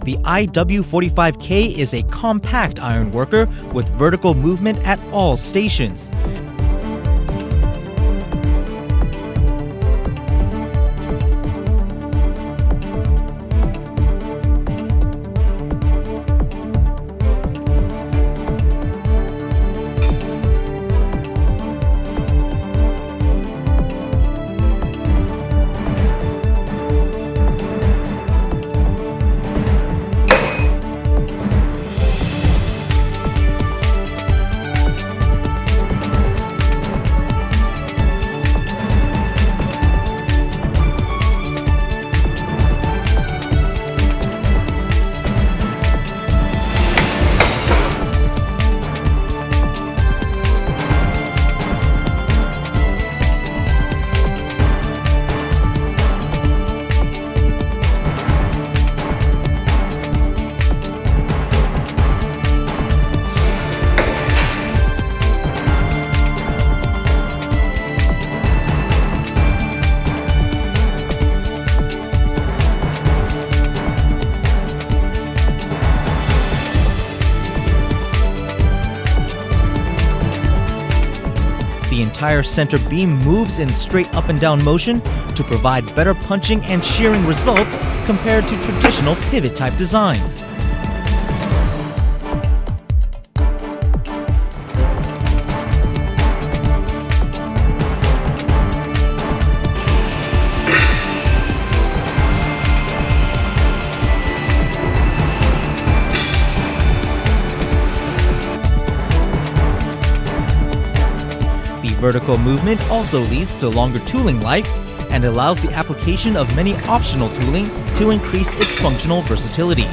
The IW-45K is a compact iron worker with vertical movement at all stations. The entire center beam moves in straight up and down motion to provide better punching and shearing results compared to traditional pivot type designs. Vertical movement also leads to longer tooling life and allows the application of many optional tooling to increase its functional versatility.